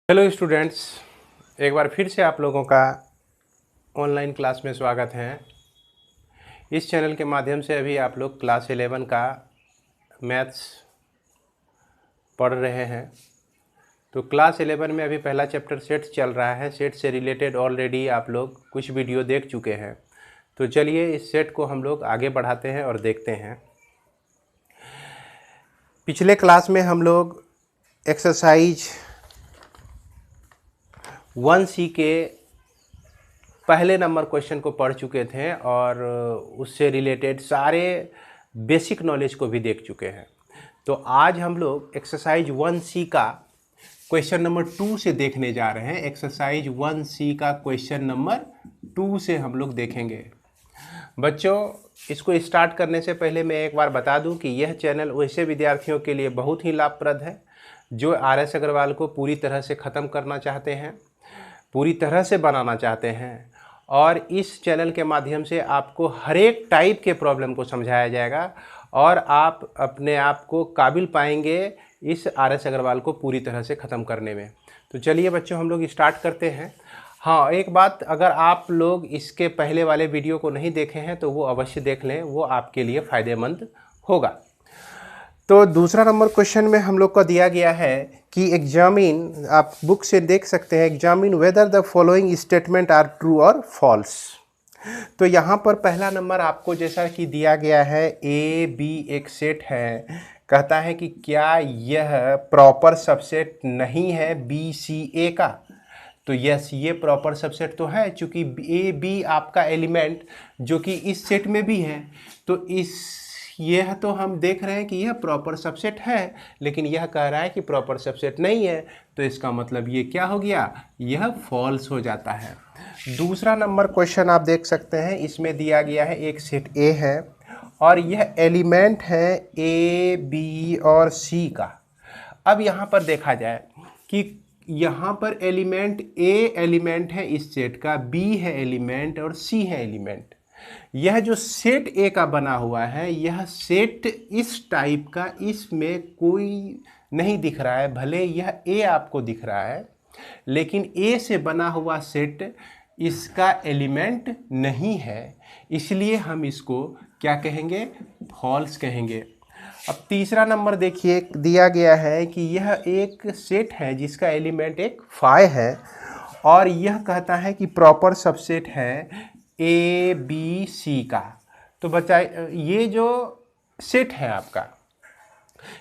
Hello students, एक बार फिर से आप लोगों का ऑनलाइन क्लास में स्वागत है। इस चैनल के माध्यम से अभी आप लोग क्लास 11 का मैथ्स पढ़ रहे हैं। तो क्लास 11 में अभी पहला चैप्टर सेट चल रहा है। सेट से रिलेटेड ऑलरेडी आप लोग कुछ वीडियो देख चुके हैं। तो चलिए इस सेट को हम लोग आगे बढ़ाते हैं और देखते हैं। पिछले क्लास में हम लोग एक्सरसाइज 1C के पहले नंबर क्वेश्चन को पढ़ चुके थे और उससे रिलेटेड सारे बेसिक नॉलेज को भी देख चुके हैं। तो आज हम लोग एक्सरसाइज 1C का क्वेश्चन नंबर 2 से देखने जा रहे हैं। एक्सरसाइज 1C का क्वेश्चन नंबर 2 से हम लोग देखेंगे। बच्चों, इसको स्टार्ट करने से पहले मैं एक बार बता दूं कि यह चैनल वैसे विद्यार्थियों के लिए बहुत ही लाभप्रद है जो RS अग्रवाल को पूरी तरह से ख़त्म करना चाहते हैं, पूरी तरह से बनाना चाहते हैं। और इस चैनल के माध्यम से आपको हर एक टाइप के प्रॉब्लम को समझाया जाएगा और आप अपने आप को काबिल पाएंगे इस RS अग्रवाल को पूरी तरह से ख़त्म करने में। तो चलिए बच्चों, हम लोग स्टार्ट करते हैं। हाँ, एक बात, अगर आप लोग इसके पहले वाले वीडियो को नहीं देखे हैं तो वो अवश्य देख लें, वो आपके लिए फ़ायदेमंद होगा। तो दूसरा नंबर क्वेश्चन में हम लोग को दिया गया है कि एग्जामिन, आप बुक से देख सकते हैं, examine whether the following statement are true और फॉल्स। तो यहाँ पर पहला नंबर आपको जैसा कि दिया गया है, ए बी एक सेट है, कहता है कि क्या यह प्रॉपर सबसेट नहीं है बी सी ए का। तो यस, ये प्रॉपर सबसेट तो है, चूँकि ए बी आपका एलिमेंट जो कि इस सेट में भी है। तो यह तो हम देख रहे हैं कि यह प्रॉपर सबसेट है, लेकिन यह कह रहा है कि प्रॉपर सबसेट नहीं है। तो इसका मतलब ये क्या हो गया, यह फॉल्स हो जाता है। दूसरा नंबर क्वेश्चन आप देख सकते हैं, इसमें दिया गया है एक सेट ए है और यह एलिमेंट है ए बी और सी का। अब यहाँ पर देखा जाए कि यहाँ पर एलिमेंट ए एलिमेंट है इस सेट का, बी है एलिमेंट और सी है एलिमेंट। यह जो सेट ए का बना हुआ है, यह सेट इस टाइप का, इसमें कोई नहीं दिख रहा है। भले यह ए आपको दिख रहा है, लेकिन ए से बना हुआ सेट इसका एलिमेंट नहीं है, इसलिए हम इसको क्या कहेंगे, फॉल्स कहेंगे। अब तीसरा नंबर देखिए, दिया गया है कि यह एक सेट है जिसका एलिमेंट एक 5 है और यह कहता है कि प्रॉपर सबसेट है ए बी सी का। तो बच्चा, ये जो सेट है आपका,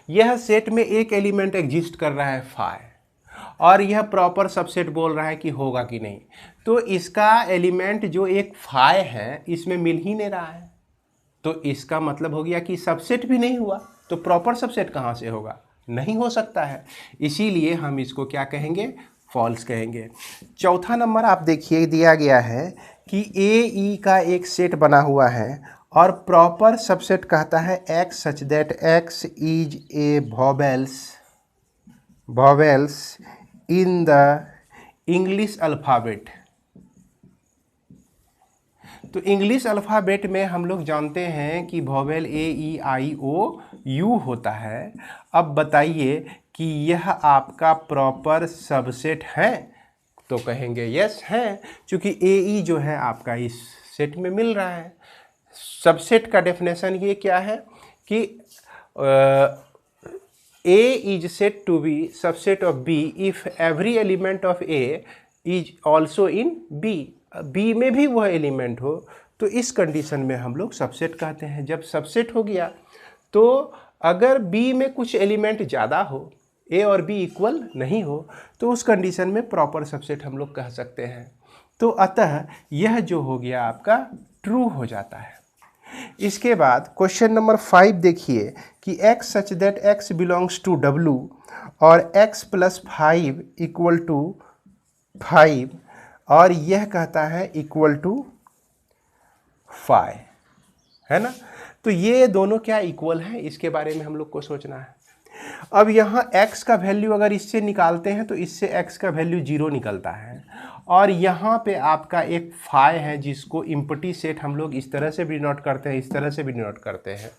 यह सेट में एक एलिमेंट एग्जिस्ट कर रहा है 5 और यह प्रॉपर सबसेट बोल रहा है कि होगा कि नहीं। तो इसका एलिमेंट जो एक 5 है इसमें मिल ही नहीं रहा है, तो इसका मतलब हो गया कि सबसेट भी नहीं हुआ। तो प्रॉपर सबसेट कहाँ से होगा, नहीं हो सकता है, इसीलिए हम इसको क्या कहेंगे, फॉल्स कहेंगे। चौथा नंबर आप देखिए, दिया गया है कि ए ई का एक सेट बना हुआ है और प्रॉपर सबसेट कहता है x such that x is a vowels in the English alphabet. तो इंग्लिश अल्फ़ाबेट में हम लोग जानते हैं कि vowel A E I O you होता है। अब बताइए कि यह आपका प्रॉपर सबसेट है, तो कहेंगे यस है, क्योंकि ए ई जो है आपका इस सेट में मिल रहा है। सबसेट का डेफिनेशन ये क्या है कि A is set to be subset of B if every element of A is also in B. B में भी वह एलिमेंट हो, तो इस कंडीशन में हम लोग सबसेट कहते हैं। जब सबसेट हो गया तो अगर बी में कुछ एलिमेंट ज़्यादा हो, ए और बी इक्वल नहीं हो, तो उस कंडीशन में प्रॉपर सबसेट हम लोग कह सकते हैं। तो अतः यह जो हो गया आपका ट्रू हो जाता है। इसके बाद क्वेश्चन नंबर 5 देखिए कि x such that x belongs to W और x प्लस 5 इक्वल टू 5 और यह कहता है इक्वल टू 5, है ना। तो ये दोनों क्या इक्वल है, इसके बारे में हम लोग को सोचना है। अब यहाँ x का वैल्यू अगर इससे निकालते हैं तो इससे x का वैल्यू 0 निकलता है और यहाँ पे आपका एक 5 है जिसको इम्पटी सेट हम लोग इस तरह से भी नोट करते हैं, इस तरह से भी नोट करते हैं।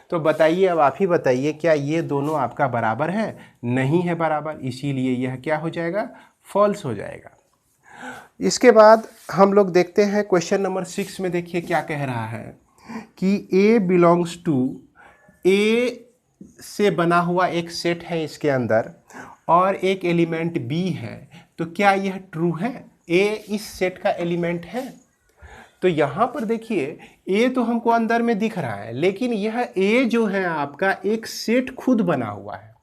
तो बताइए, अब आप ही बताइए, क्या ये दोनों आपका बराबर है? नहीं है बराबर, इसीलिए यह क्या हो जाएगा? फॉल्स हो जाएगा। इसके बाद हम लोग देखते हैं क्वेश्चन नंबर 6 में। देखिए क्या कह रहा है कि ए बिलोंग्स टू, ए से बना हुआ एक सेट है इसके अंदर और एक एलिमेंट बी है, तो क्या यह ट्रू है? ए इस सेट का एलिमेंट है। तो यहाँ पर देखिए ए तो हमको अंदर में दिख रहा है, लेकिन यह ए जो है आपका एक सेट खुद बना हुआ है।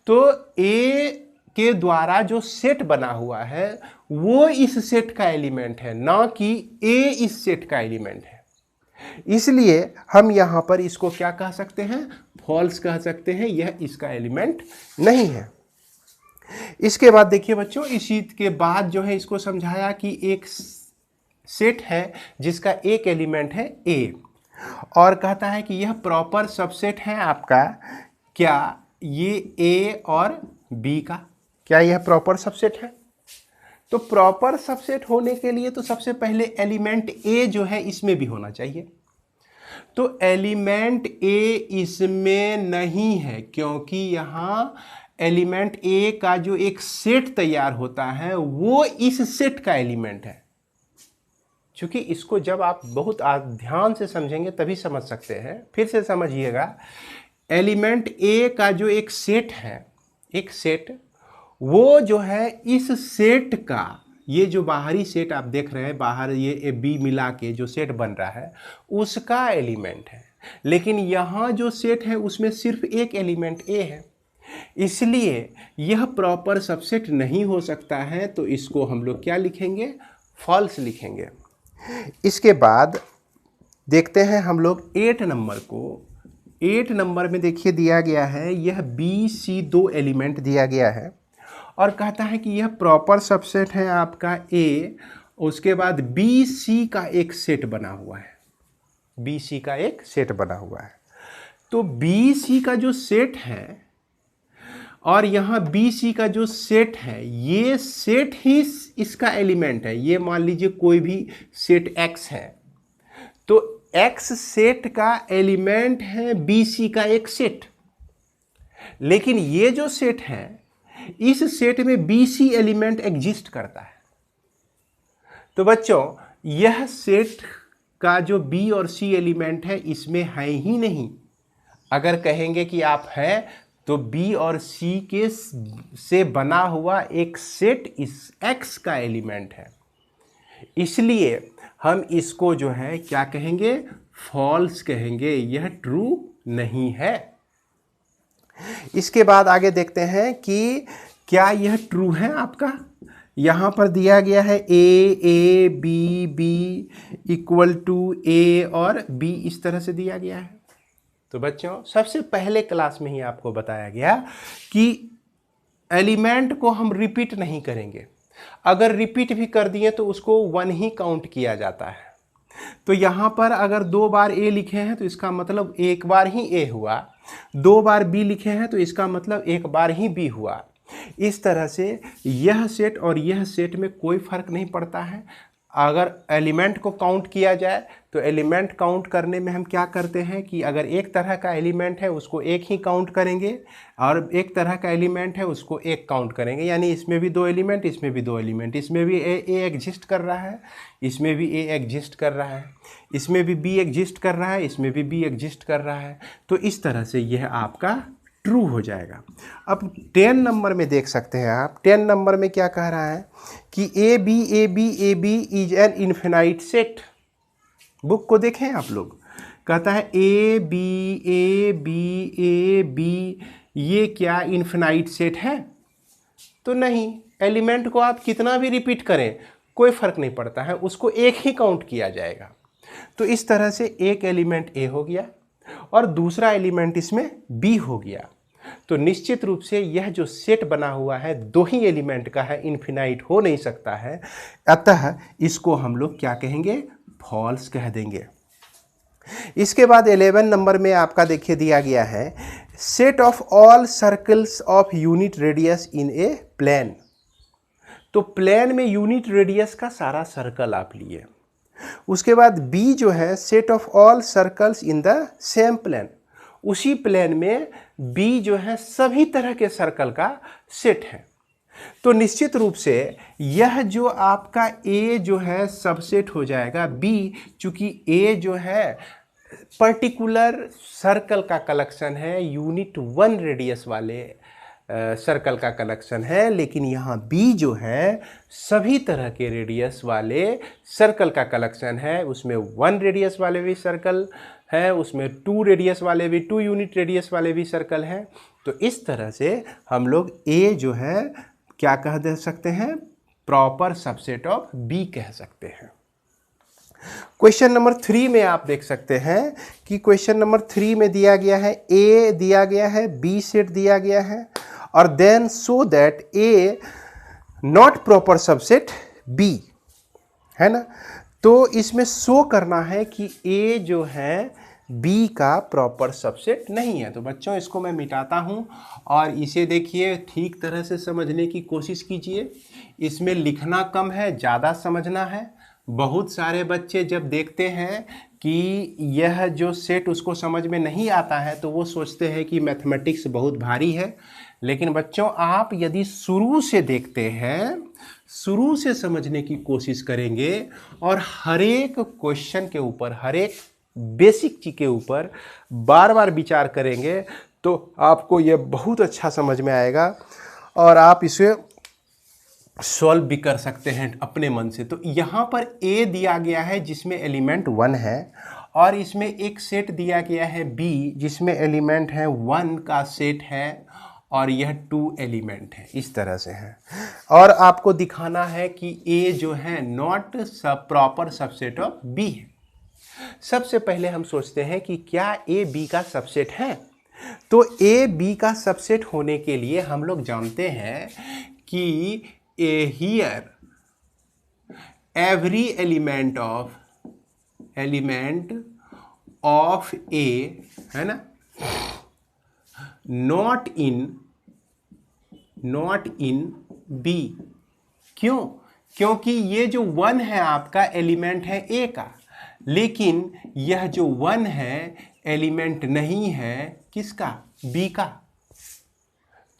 तो ए के द्वारा जो सेट बना हुआ है वो इस सेट का एलिमेंट है, ना कि ए इस सेट का एलिमेंट है। इसलिए हम यहां पर इसको क्या कह सकते हैं? फॉल्स कह सकते हैं, यह इसका एलिमेंट नहीं है। इसके बाद देखिए बच्चों, इसी के बाद जो है इसको समझाया कि एक सेट है जिसका एक एलिमेंट है ए, और कहता है कि यह प्रॉपर सबसेट है आपका, क्या ये ए और बी का, क्या यह प्रॉपर सबसेट है? तो प्रॉपर सबसेट होने के लिए तो सबसे पहले एलिमेंट ए जो है इसमें भी होना चाहिए। तो एलिमेंट ए इसमें नहीं है, क्योंकि यहाँ एलिमेंट ए का जो एक सेट तैयार होता है वो इस सेट का एलिमेंट है। क्योंकि इसको जब आप बहुत ध्यान से समझेंगे तभी समझ सकते हैं। फिर से समझिएगा, एलिमेंट ए का जो एक सेट है, एक सेट, वो जो है इस सेट का, ये जो बाहरी सेट आप देख रहे हैं, बाहर ये ए बी मिला के जो सेट बन रहा है उसका एलिमेंट है। लेकिन यहाँ जो सेट है उसमें सिर्फ एक एलिमेंट ए है, इसलिए यह प्रॉपर सबसेट नहीं हो सकता है। तो इसको हम लोग क्या लिखेंगे? फॉल्स लिखेंगे। इसके बाद देखते हैं हम लोग 8 नंबर को। 8 नंबर में देखिए दिया गया है, यह बी सी दो एलिमेंट दिया गया है और कहता है कि यह प्रॉपर सबसेट है आपका ए। उसके बाद बी सी का एक सेट बना हुआ है, बी सी का एक सेट बना हुआ है। तो बी सी का जो सेट है और यहाँ बी सी का जो सेट है, ये सेट ही इसका एलिमेंट है। ये मान लीजिए कोई भी सेट एक्स है, तो एक्स सेट का एलिमेंट है बी सी का एक सेट। लेकिन ये जो सेट है, इस सेट में बी सी एलिमेंट एग्जिस्ट करता है। तो बच्चों, यह सेट का जो बी और सी एलिमेंट है इसमें है ही नहीं। अगर कहेंगे कि आप हैं, तो बी और सी के से बना हुआ एक सेट इस एक्स का एलिमेंट है। इसलिए हम इसको जो है क्या कहेंगे? फॉल्स कहेंगे, यह ट्रू नहीं है। इसके बाद आगे देखते हैं कि क्या यह ट्रू है आपका। यहाँ पर दिया गया है A B B equal to A और बी, इस तरह से दिया गया है। तो बच्चों, सबसे पहले क्लास में ही आपको बताया गया कि एलिमेंट को हम रिपीट नहीं करेंगे। अगर रिपीट भी कर दिए तो उसको 1 ही काउंट किया जाता है। तो यहाँ पर अगर 2 बार ए लिखे हैं तो इसका मतलब एक बार ही ए हुआ, 2 बार बी लिखे हैं तो इसका मतलब एक बार ही बी हुआ। इस तरह से यह सेट और यह सेट में कोई फर्क नहीं पड़ता है। अगर एलिमेंट को काउंट किया जाए तो एलिमेंट काउंट करने में हम क्या करते हैं कि अगर एक तरह का एलिमेंट है उसको एक ही काउंट करेंगे और एक तरह का एलिमेंट है उसको एक काउंट करेंगे। यानी इसमें भी 2 एलिमेंट, इसमें भी 2 एलिमेंट, इसमें भी ए एग्जिस्ट कर रहा है, इसमें भी ए एग्जिस्ट कर रहा है, इसमें भी बी एग्जिस्ट कर रहा है, इसमें भी बी एग्जिस्ट कर रहा है। तो इस तरह से यह आपका ट्रू हो जाएगा। अब 10 नंबर में देख सकते हैं आप, 10 नंबर में क्या कह रहा है कि A B is an infinite set. Book को देखें आप लोग, कहता है ए बी ये क्या इन्फिनाइट सेट है? तो नहीं, एलिमेंट को आप कितना भी रिपीट करें कोई फर्क नहीं पड़ता है, उसको एक ही काउंट किया जाएगा। तो इस तरह से एक एलिमेंट ए हो गया और दूसरा एलिमेंट इसमें बी हो गया। तो निश्चित रूप से यह जो सेट बना हुआ है 2 ही एलिमेंट का है, इन्फिनाइट हो नहीं सकता है। अतः इसको हम लोग क्या कहेंगे? फॉल्स कह देंगे। इसके बाद 11 नंबर में आपका देखिए दिया गया है set of all circles of unit radius in a plane. तो प्लेन में यूनिट रेडियस का सारा सर्कल आप लिए, उसके बाद बी जो है set of all circles in the same plane, उसी प्लेन में बी जो है सभी तरह के सर्कल का सेट है। तो निश्चित रूप से यह जो आपका ए जो है सबसेट हो जाएगा बी, चूंकि ए जो है पर्टिकुलर सर्कल का कलेक्शन है, यूनिट 1 रेडियस वाले सर्कल का कलेक्शन है, लेकिन यहाँ बी जो है सभी तरह के रेडियस वाले सर्कल का कलेक्शन है। उसमें 1 रेडियस वाले भी सर्कल है, उसमें 2 रेडियस वाले भी, 2 यूनिट रेडियस वाले भी सर्कल हैं। तो इस तरह से हम लोग ए जो है क्या कह दे सकते हैं, प्रॉपर सबसेट ऑफ बी कह सकते हैं। क्वेश्चन नंबर 3 में आप देख सकते हैं कि क्वेश्चन नंबर 3 में दिया गया है ए दिया गया है, बी सेट दिया गया है, और then so that A not proper subset B, है ना। तो इसमें शो करना है कि ए जो है बी का प्रॉपर सबसेट नहीं है। तो बच्चों इसको मैं मिटाता हूँ और इसे देखिए ठीक तरह से समझने की कोशिश कीजिए। इसमें लिखना कम है, ज़्यादा समझना है। बहुत सारे बच्चे जब देखते हैं कि यह जो सेट उसको समझ में नहीं आता है तो वो सोचते हैं कि मैथमेटिक्स बहुत भारी है। लेकिन बच्चों आप यदि शुरू से देखते हैं, शुरू से समझने की कोशिश करेंगे और हर एक क्वेश्चन के ऊपर, हर एक बेसिक चीज़ के ऊपर बार बार विचार करेंगे तो आपको यह बहुत अच्छा समझ में आएगा और आप इसे सॉल्व भी कर सकते हैं अपने मन से। तो यहाँ पर ए दिया गया है जिसमें एलिमेंट 1 है, और इसमें एक सेट दिया गया है बी जिसमें एलिमेंट है 1 का सेट है, और यह 2 एलिमेंट है, इस तरह से है। और आपको दिखाना है कि ए जो है not proper subset of B है। सबसे पहले हम सोचते हैं कि क्या ए बी का सबसेट है। तो ए बी का सबसेट होने के लिए हम लोग जानते हैं कि here every element of A, है ना, not in B। क्यों? क्योंकि ये जो 1 है आपका एलिमेंट है A का, लेकिन यह जो 1 है एलिमेंट नहीं है किसका, B का।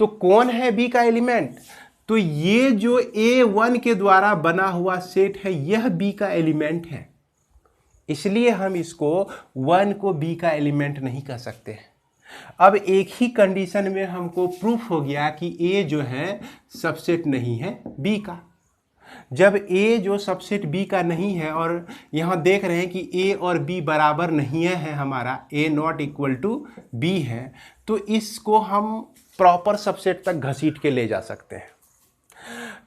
तो कौन है B का एलिमेंट? तो ये जो A1 के द्वारा बना हुआ सेट है यह B का एलिमेंट है, इसलिए हम इसको 1 को B का एलिमेंट नहीं कह सकते हैं। अब एक ही कंडीशन में हमको प्रूफ हो गया कि A जो है सबसेट नहीं है B का। जब A जो सबसेट B का नहीं है, और यहाँ देख रहे हैं कि A और B बराबर नहीं है, हमारा A not equal to B है, तो इसको हम प्रॉपर सबसेट तक घसीट के ले जा सकते हैं।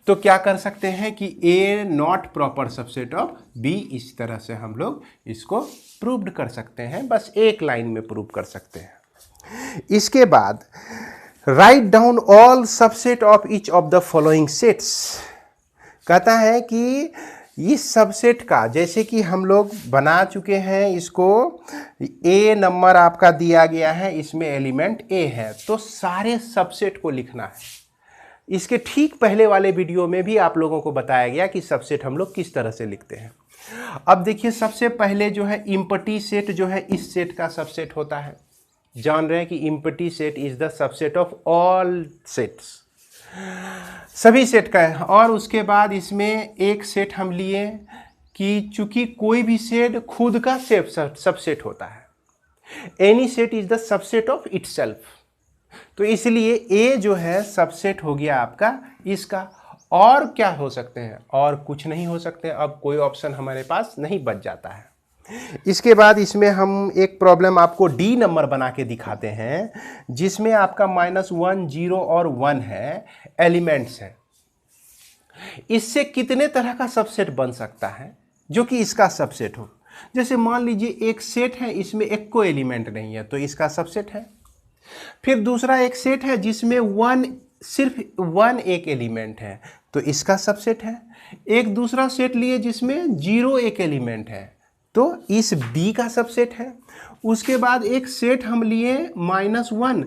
तो क्या कर सकते हैं कि A not proper subset of B, इस तरह से हम लोग इसको प्रूव्ड कर सकते हैं। बस एक लाइन में प्रूव कर सकते हैं। इसके बाद write down all subset of each of the following sets. कहता है कि इस सबसेट का, जैसे कि हम लोग बना चुके हैं इसको, A नंबर आपका दिया गया है, इसमें एलिमेंट A है, तो सारे सबसेट को लिखना है। इसके ठीक पहले वाले वीडियो में भी आप लोगों को बताया गया कि सबसेट हम लोग किस तरह से लिखते हैं। अब देखिए सबसे पहले जो है इम्पटी सेट जो है इस सेट का सबसेट होता है। जान रहे हैं कि empty set is the subset of all sets, सभी सेट का है। और उसके बाद इसमें एक सेट हम लिए कि चूंकि कोई भी सेट खुद का सबसेट होता है, any set is the subset of itself, तो इसलिए A जो है सबसेट हो गया आपका इसका। और क्या हो सकते हैं? और कुछ नहीं हो सकते। अब कोई ऑप्शन हमारे पास नहीं बच जाता है। इसके बाद इसमें हम एक प्रॉब्लम आपको D नंबर बना के दिखाते हैं, जिसमें आपका -1, 0 और 1 है, एलिमेंट्स है। इससे कितने तरह का सबसेट बन सकता है जो कि इसका सबसेट हो? जैसे मान लीजिए एक सेट है, इसमें एक कोई एलिमेंट नहीं है, तो इसका सबसेट है। फिर दूसरा एक सेट है जिसमें 1, सिर्फ 1 एक एलिमेंट है, तो इसका सबसेट है। एक दूसरा सेट लिए जिसमें 0 एक एलिमेंट है, तो इस B का सबसेट है। उसके बाद एक सेट हम लिए -1,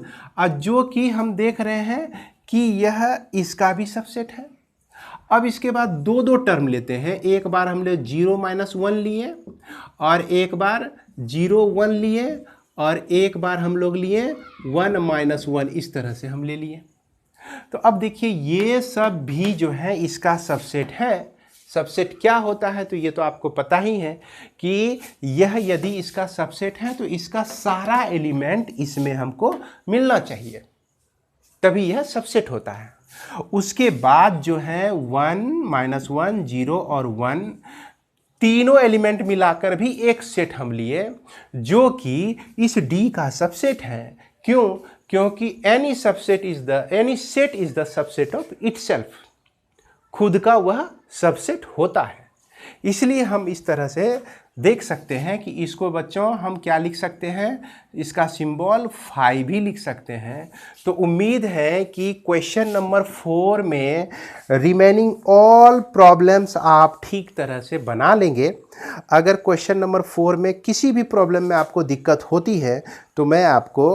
जो कि हम देख रहे हैं कि यह इसका भी सबसेट है। अब इसके बाद दो दो टर्म लेते हैं, एक बार हमने 0 - 1 लिए और एक बार 0 1 लिए और एक बार हम लोग लिए 1 - 1, इस तरह से हम ले लिए। तो अब देखिए ये सब भी जो है इसका सबसेट है। सबसेट क्या होता है तो ये तो आपको पता ही है कि यह यदि इसका सबसेट है तो इसका सारा एलिमेंट इसमें हमको मिलना चाहिए, तभी यह सबसेट होता है। उसके बाद जो है 1 - 1 0 और 1 तीनों एलिमेंट मिलाकर भी एक सेट हम लिए जो कि इस D का सबसेट है। क्यों? क्योंकि any set is the subset of itself, खुद का वह सबसेट होता है। इसलिए हम इस तरह से देख सकते हैं कि इसको बच्चों हम क्या लिख सकते हैं, इसका सिंबल 5 भी लिख सकते हैं। तो उम्मीद है कि क्वेश्चन नंबर 4 में रिमेनिंग ऑल प्रॉब्लम्स आप ठीक तरह से बना लेंगे। अगर क्वेश्चन नंबर 4 में किसी भी प्रॉब्लम में आपको दिक्कत होती है तो मैं आपको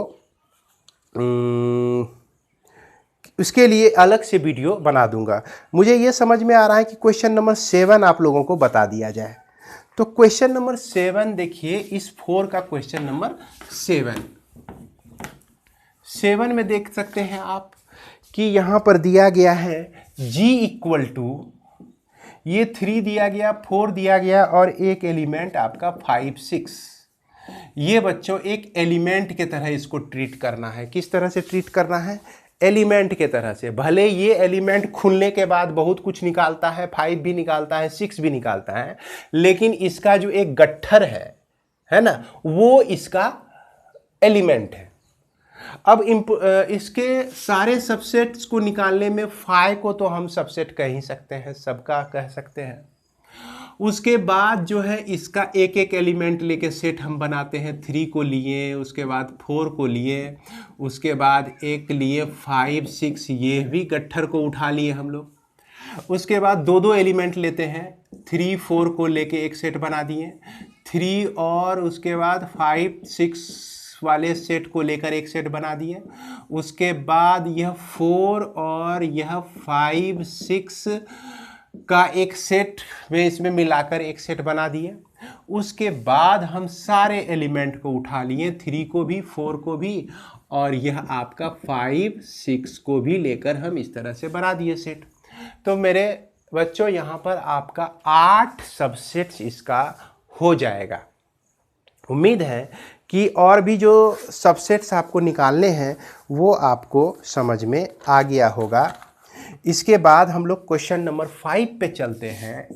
उसके लिए अलग से वीडियो बना दूंगा। मुझे ये समझ में आ रहा है कि क्वेश्चन नंबर 7 आप लोगों को बता दिया जाए। तो क्वेश्चन नंबर 7 देखिए, इस 4 का क्वेश्चन नंबर 7 में देख सकते हैं आप कि यहाँ पर दिया गया है G = ये 3 दिया गया, 4 दिया गया और एक एलिमेंट आपका 5 6। ये बच्चों एक एलिमेंट के तरह इसको ट्रीट करना है। किस तरह से ट्रीट करना है? एलिमेंट के तरह से। भले ये एलिमेंट खुलने के बाद बहुत कुछ निकालता है, 5 भी निकालता है, 6 भी निकालता है, लेकिन इसका जो एक गट्ठर है ना, वो इसका एलिमेंट है। अब इसके सारे सबसेट्स को निकालने में 5 को तो हम सबसेट कह ही सकते हैं, सबका कह सकते हैं। उसके बाद जो है इसका एक एक एलिमेंट लेके सेट हम बनाते हैं। 3 को लिए, उसके बाद 4 को लिए, उसके बाद एक लिए 5 6, ये भी गट्ठर को उठा लिए हम लोग। उसके बाद दो दो एलिमेंट लेते हैं, 3 4 को लेके एक सेट बना दिए, 3 और उसके बाद 5 6 वाले सेट को लेकर एक सेट बना दिए। उसके बाद यह 4 और यह 5 6 का एक सेट में इसमें मिलाकर एक सेट बना दिए। उसके बाद हम सारे एलिमेंट को उठा लिए, 3 को भी, 4 को भी और यह आपका 5 6 को भी लेकर हम इस तरह से बना दिए सेट। तो मेरे बच्चों यहाँ पर आपका 8 सबसेट्स इसका हो जाएगा। उम्मीद है कि और भी जो सबसेट्स आपको निकालने हैं वो आपको समझ में आ गया होगा। इसके बाद हम लोग क्वेश्चन नंबर 5 पे चलते हैं।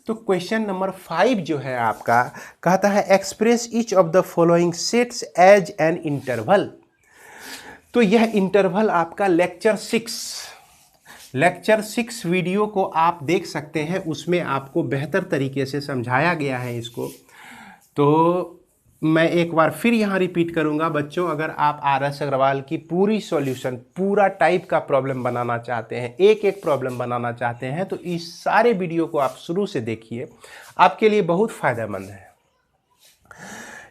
तो क्वेश्चन नंबर 5 जो है आपका कहता है express each of the following sets as an interval. तो यह इंटरवल आपका लेक्चर 6 वीडियो को आप देख सकते हैं, उसमें आपको बेहतर तरीके से समझाया गया है इसको। तो मैं एक बार फिर यहाँ रिपीट करूँगा बच्चों, अगर आप RS अग्रवाल की पूरी सॉल्यूशन, पूरा टाइप का प्रॉब्लम बनाना चाहते हैं, एक एक प्रॉब्लम बनाना चाहते हैं, तो इस सारे वीडियो को आप शुरू से देखिए, आपके लिए बहुत फ़ायदेमंद है।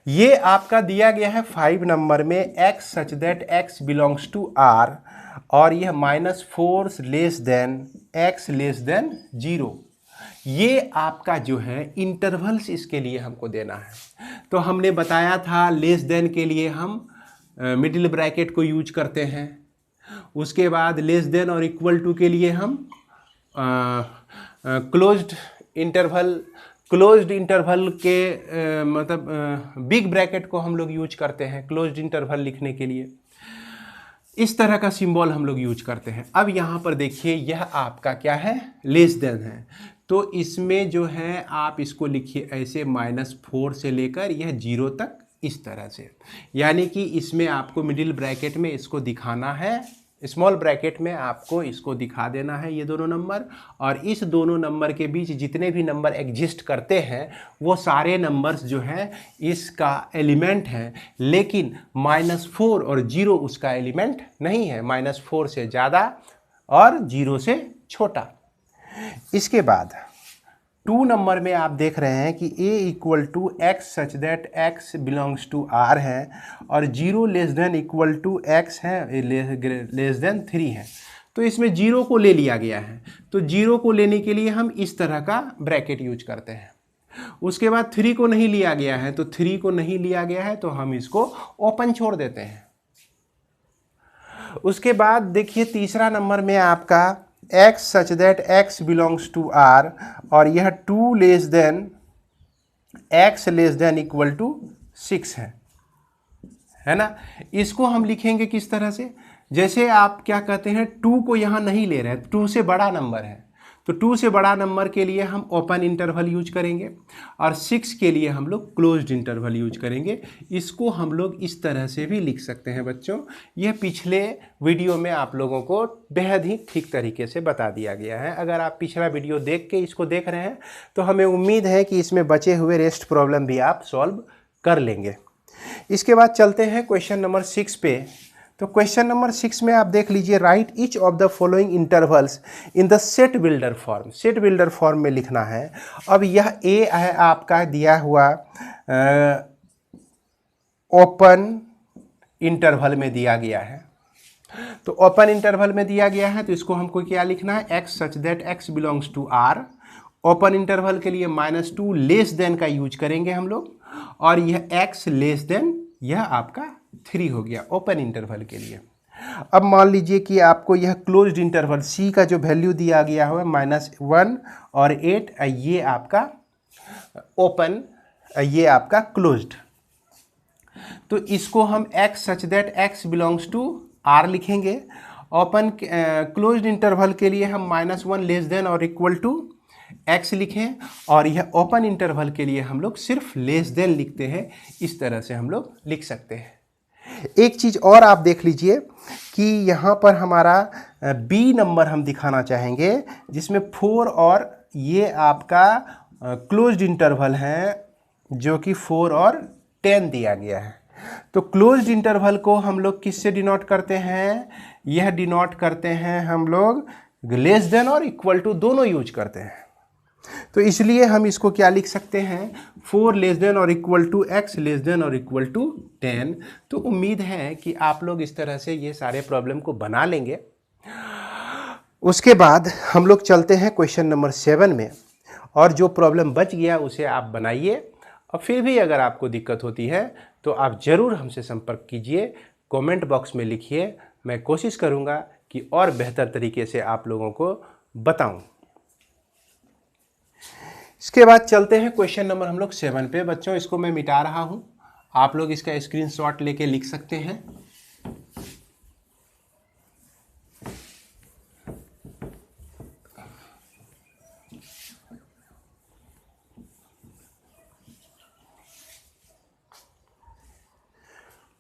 ये आपका दिया गया है 5 नंबर में x such that x belongs to R और यह -4 less than x less than 0। ये आपका जो है इंटरवल्स इसके लिए हमको देना है। तो हमने बताया था लेस देन के लिए हम मिडिल ब्रैकेट को यूज करते हैं। उसके बाद लेस देन और इक्वल टू के लिए हम क्लोज्ड इंटरवल के मतलब बिग ब्रैकेट को हम लोग यूज करते हैं क्लोज्ड इंटरवल लिखने के लिए। इस तरह का सिंबल हम लोग यूज करते हैं। अब यहाँ पर देखिए यह आपका क्या है, लेस देन है। तो इसमें जो है आप इसको लिखिए ऐसे -4 से लेकर यह 0 तक, इस तरह से। यानी कि इसमें आपको मिडिल ब्रैकेट में इसको दिखाना है, स्मॉल ब्रैकेट में आपको इसको दिखा देना है ये दोनों नंबर, और इस दोनों नंबर के बीच जितने भी नंबर एग्जिस्ट करते हैं वो सारे नंबर्स जो हैं इसका एलिमेंट है। लेकिन -4 और 0 उसका एलिमेंट नहीं है, -4 से ज़्यादा और 0 से छोटा। इसके बाद 2 नंबर में आप देख रहे हैं कि a = x such that x belongs to R है और 0 less than equal to x है, लेस देन 3 है। तो इसमें 0 को ले लिया गया है, तो 0 को लेने के लिए हम इस तरह का ब्रैकेट यूज करते हैं। उसके बाद 3 को नहीं लिया गया है, तो 3 को नहीं लिया गया है तो हम इसको ओपन छोड़ देते हैं। उसके बाद देखिए तीसरा नंबर में आपका x such that x belongs to r और यह 2 less than x less than equal to 6 है ना। इसको हम लिखेंगे किस तरह से, जैसे आप क्या कहते हैं 2 को यहाँ नहीं ले रहे हैं, 2 से बड़ा नंबर है, तो 2 से बड़ा नंबर के लिए हम ओपन इंटरवल यूज करेंगे और 6 के लिए हम लोग क्लोज्ड इंटरवल यूज करेंगे। इसको हम लोग इस तरह से भी लिख सकते हैं बच्चों। यह पिछले वीडियो में आप लोगों को बेहद ही ठीक तरीके से बता दिया गया है। अगर आप पिछला वीडियो देख के इसको देख रहे हैं तो हमें उम्मीद है कि इसमें बचे हुए रेस्ट प्रॉब्लम भी आप सॉल्व कर लेंगे। इसके बाद चलते हैं क्वेश्चन नंबर 6 पे। तो क्वेश्चन नंबर 6 में आप देख लीजिए, right each of the following intervals in the set builder form. Set builder form में लिखना है। अब यह ए है आपका दिया हुआ ओपन इंटरवल में दिया गया है, तो ओपन इंटरवल में दिया गया है तो इसको हमको क्या लिखना है, x such that x belongs to r। Open interval के लिए -2 लेस देन का यूज करेंगे हम लोग, और यह x लेस देन यह आपका 3 हो गया ओपन इंटरवल के लिए। अब मान लीजिए कि आपको यह क्लोज्ड इंटरवल c का जो वैल्यू दिया गया हुआ -1 और 8, ये आपका ओपन, ये आपका क्लोज्ड। तो इसको हम x such that x belongs to r लिखेंगे। ओपन क्लोज्ड इंटरवल के लिए हम -1 लेस देन और इक्वल टू x लिखें, और यह ओपन इंटरवल के लिए हम लोग सिर्फ लेस देन लिखते हैं। इस तरह से हम लोग लिख सकते हैं। एक चीज़ और आप देख लीजिए कि यहाँ पर हमारा b नंबर हम दिखाना चाहेंगे जिसमें 4 और ये आपका क्लोज्ड इंटरवल है जो कि 4 और 10 दिया गया है। तो क्लोज्ड इंटरवल को हम लोग किससे डिनोट करते हैं, यह डिनोट करते हैं हम लोग लेस देन और इक्वल टू दोनों यूज करते हैं। तो इसलिए हम इसको क्या लिख सकते हैं, 4 लेस देन और equal to x less than और इक्वल टू 10। तो उम्मीद है कि आप लोग इस तरह से ये सारे प्रॉब्लम को बना लेंगे। उसके बाद हम लोग चलते हैं क्वेश्चन नंबर 7 में, और जो प्रॉब्लम बच गया उसे आप बनाइए, और फिर भी अगर आपको दिक्कत होती है तो आप ज़रूर हमसे संपर्क कीजिए, कमेंट बॉक्स में लिखिए। मैं कोशिश करूँगा कि और बेहतर तरीके से आप लोगों को बताऊँ। इसके बाद चलते हैं क्वेश्चन नंबर हम लोग 7 पे। बच्चों इसको मैं मिटा रहा हूँ, आप लोग इसका स्क्रीनशॉट लेके लिख सकते हैं।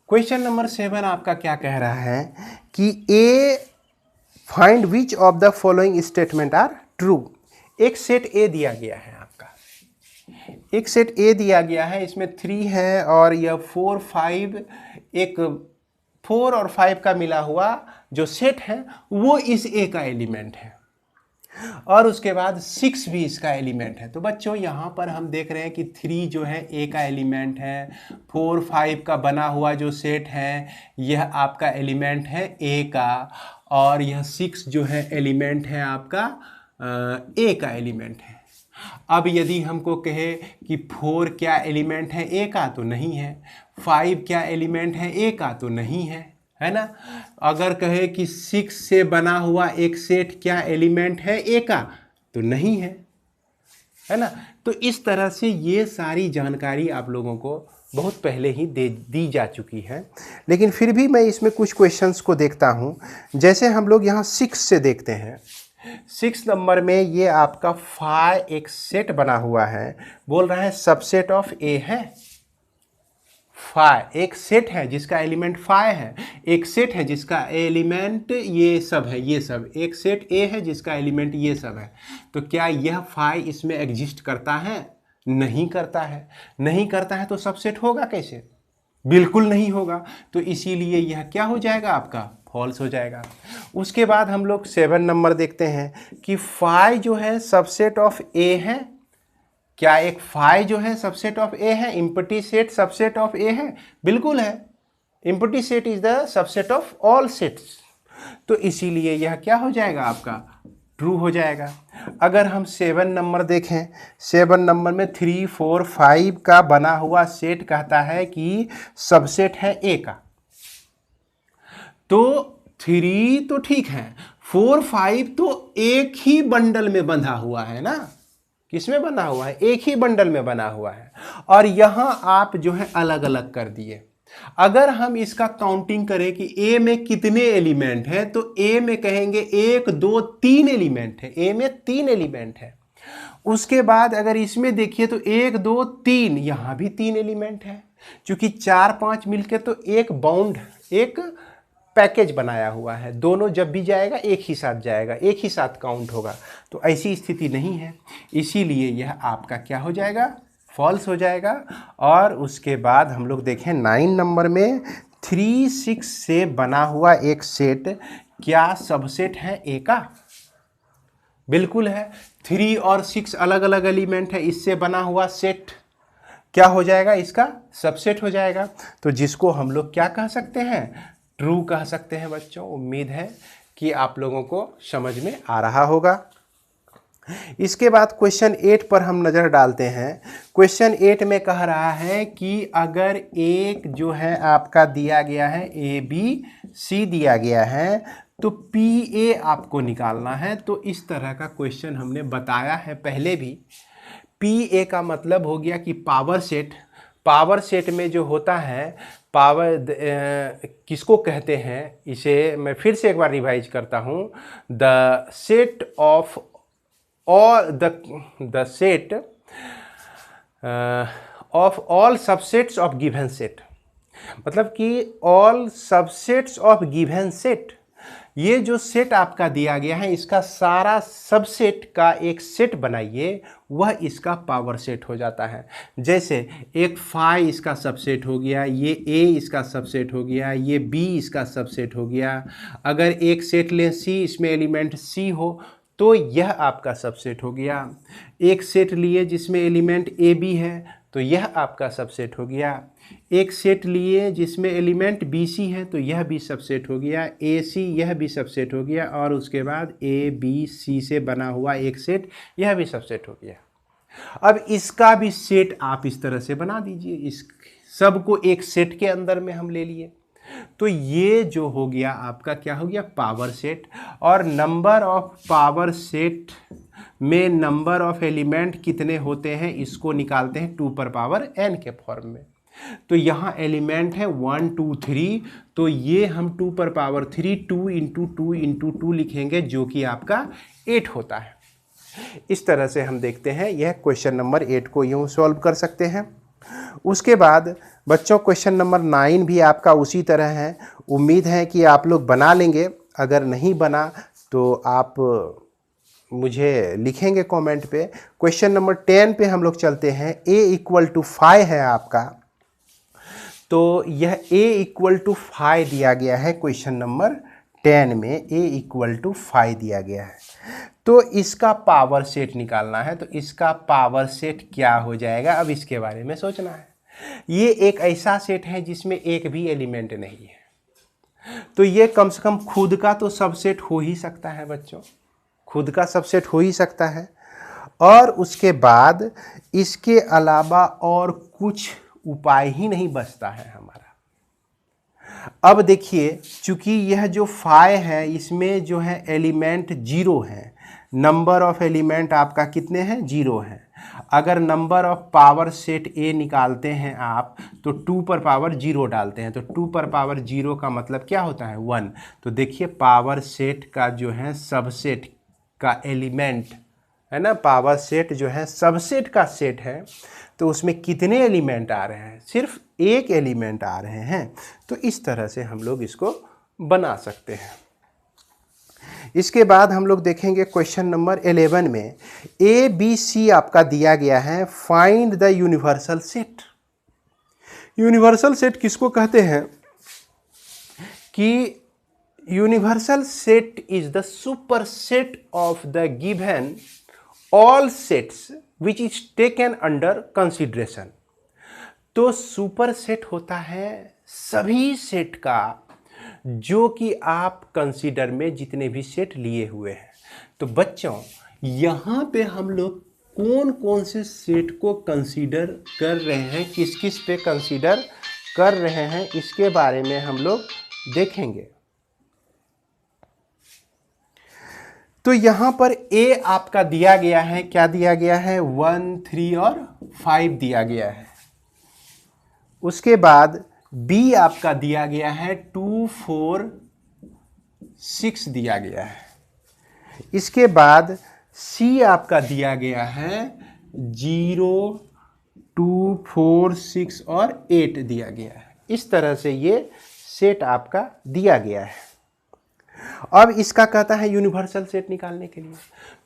क्वेश्चन नंबर 7 आपका क्या कह रहा है कि A find which of the following statement are true. एक सेट ए दिया गया है आपका, एक सेट ए दिया गया है, इसमें 3 है और यह 4 5, एक 4 और 5 का मिला हुआ जो सेट है वो इस ए का एलिमेंट है, और उसके बाद 6 भी इसका एलिमेंट है। तो बच्चों यहाँ पर हम देख रहे हैं कि 3 जो है ए का एलिमेंट है, 4 5 का बना हुआ जो सेट है यह आपका एलिमेंट है ए का, और यह 6 जो है एलिमेंट है आपका ए का एलिमेंट है। अब यदि हमको कहे कि 4 क्या एलिमेंट है ए का, तो नहीं है। 5 क्या एलिमेंट है ए का, तो नहीं है ना। अगर कहे कि 6 से बना हुआ एक सेट क्या एलिमेंट है ए का, तो नहीं है ना। तो इस तरह से ये सारी जानकारी आप लोगों को बहुत पहले ही दी जा चुकी है, लेकिन फिर भी मैं इसमें कुछ क्वेश्चंस को देखता हूँ। जैसे हम लोग यहाँ 6 से देखते हैं, 6 नंबर में ये आपका फाई एक सेट बना हुआ है, बोल रहा है सबसेट ऑफ ए है। फाई एक सेट है जिसका एलिमेंट फाई है, एक सेट है जिसका एलिमेंट ये सब है, ये सब एक सेट ए है जिसका एलिमेंट ये सब है। तो क्या यह फाई इसमें एग्जिस्ट करता है? नहीं करता है। नहीं करता है तो सबसेट होगा कैसे? बिल्कुल नहीं होगा। तो इसीलिए यह क्या हो जाएगा आपका? फॉल्स हो जाएगा। उसके बाद हम लोग 7 नंबर देखते हैं कि फाई जो है सबसेट ऑफ ए है। क्या एक फाई जो है सबसेट ऑफ ए है? एम्प्टी सेट सबसेट ऑफ ए है? बिल्कुल है। Empty set is the subset of all sets. तो इसीलिए यह क्या हो जाएगा आपका, ट्रू हो जाएगा। अगर हम 7 नंबर देखें, 7 नंबर में 3, 4, 5 का बना हुआ सेट कहता है कि सबसेट है ए का। तो 3 तो ठीक है, 4, 5 तो एक ही बंडल में बंधा हुआ है ना, किसमें बना हुआ है, एक ही बंडल में बना हुआ है। और यहां आप जो है अलग अलग कर दिए। अगर हम इसका काउंटिंग करें कि ए में कितने एलिमेंट हैं, तो ए में कहेंगे 1, 2, 3 एलिमेंट है, ए में 3 एलिमेंट है। उसके बाद अगर इसमें देखिए तो 1, 2, 3, यहां भी 3 एलिमेंट है। क्योंकि 4, 5 मिलकर तो एक बाउंड, एक पैकेज बनाया हुआ है, दोनों जब भी जाएगा एक ही साथ जाएगा, एक ही साथ काउंट होगा। तो ऐसी स्थिति नहीं है, इसीलिए यह आपका क्या हो जाएगा, फॉल्स हो जाएगा। और उसके बाद हम लोग देखें 9 नंबर में 3, 6 से बना हुआ एक सेट क्या सबसेट है ए का? बिल्कुल है। 3 और 6 अलग अलग एलिमेंट है, इससे बना हुआ सेट क्या हो जाएगा, इसका सबसेट हो जाएगा। तो जिसको हम लोग क्या कह सकते हैं, ट्रू कह सकते हैं बच्चों। उम्मीद है कि आप लोगों को समझ में आ रहा होगा। इसके बाद क्वेश्चन 8 पर हम नज़र डालते हैं। क्वेश्चन 8 में कह रहा है कि अगर एक जो है आपका दिया गया है ए बी सी दिया गया है, तो पी ए आपको निकालना है। तो इस तरह का क्वेश्चन हमने बताया है पहले भी। पी ए का मतलब हो गया कि पावर सेट। पावर सेट में जो होता है, पावर किसको कहते हैं, इसे मैं फिर से एक बार रिवाइज करता हूँ। द सेट ऑफ और the set of all subsets of given set, मतलब कि all subsets of given set. ये जो सेट आपका दिया गया है, इसका सारा सबसेट का एक सेट बनाइए, वह इसका पावर सेट हो जाता है। जैसे एक 5 इसका सबसेट हो गया, ये ए इसका सबसेट हो गया, ये बी इसका सबसेट हो गया। अगर एक सेट लें सी, इसमें एलिमेंट सी हो, तो यह आपका सबसेट हो गया। एक सेट लिए जिसमें एलिमेंट ए बी है, तो यह आपका सबसेट हो गया। एक सेट लिए जिसमें एलिमेंट बी सी है, तो यह भी सबसेट हो गया। ए सी, यह भी सबसेट हो गया। और उसके बाद ए बी सी से बना हुआ एक सेट, यह भी सबसेट हो गया। अब इसका भी सेट आप इस तरह से बना दीजिए, इस सबको एक सेट के अंदर में हम ले लिए। तो ये जो हो गया आपका क्या हो गया, पावर सेट। और नंबर ऑफ पावर सेट में नंबर ऑफ एलिमेंट कितने होते हैं, इसको निकालते हैं 2 पर पावर n के फॉर्म में। तो यहाँ एलिमेंट है 1, 2, 3, तो ये हम 2 पर पावर 3, 2 इंटू 2 इंटू 2 लिखेंगे, जो कि आपका 8 होता है। इस तरह से हम देखते हैं, यह क्वेश्चन नंबर 8 को यूँ सॉल्व कर सकते हैं। उसके बाद बच्चों क्वेश्चन नंबर 9 भी आपका उसी तरह है। उम्मीद है कि आप लोग बना लेंगे। अगर नहीं बना तो आप मुझे लिखेंगे कमेंट पे। क्वेश्चन नंबर 10 पे हम लोग चलते हैं। a = 5 है आपका, तो यह a = 5 दिया गया है। क्वेश्चन नंबर 10 में a = 5 दिया गया है। तो इसका पावर सेट निकालना है। तो इसका पावर सेट क्या हो जाएगा, अब इसके बारे में सोचना है। ये एक ऐसा सेट है जिसमें एक भी एलिमेंट नहीं है, तो ये कम से कम खुद का तो सबसेट हो ही सकता है बच्चों, खुद का सबसेट हो ही सकता है। और उसके बाद इसके अलावा और कुछ उपाय ही नहीं बचता है हमारा। अब देखिए, चूंकि यह जो 5 है, इसमें जो है एलिमेंट 0 है। नंबर ऑफ एलिमेंट आपका कितने हैं, 0 है। अगर नंबर ऑफ पावर सेट ए निकालते हैं आप, तो 2 पर पावर 0 डालते हैं, तो 2 पर पावर 0 का मतलब क्या होता है, 1। तो देखिए पावर सेट का जो है सबसेट का एलिमेंट है ना, पावर सेट जो है सबसेट का सेट है, तो उसमें कितने एलिमेंट आ रहे हैं, सिर्फ एक एलिमेंट आ रहे हैं। तो इस तरह से हम लोग इसको बना सकते हैं। इसके बाद हम लोग देखेंगे क्वेश्चन नंबर 11 में ए बी सी आपका दिया गया है। Find the universal set. Universal set किसको कहते हैं कि universal set is the super set of the given all sets which is taken under consideration. तो सुपर सेट होता है सभी सेट का जो कि आप कंसीडर में जितने भी सेट लिए हुए हैं। तो बच्चों यहाँ पे हम लोग कौन कौन से सेट को कंसीडर कर रहे हैं, किस किस पे कंसीडर कर रहे हैं, इसके बारे में हम लोग देखेंगे। तो यहाँ पर ए आपका दिया गया है, क्या दिया गया है, 1, 3 और 5 दिया गया है। उसके बाद बी आपका दिया गया है 2, 4, 6 दिया गया है। इसके बाद सी आपका दिया गया है 0, 2, 4, 6 और 8 दिया गया है। इस तरह से ये सेट आपका दिया गया है। अब इसका कहता है यूनिवर्सल सेट निकालने के लिए।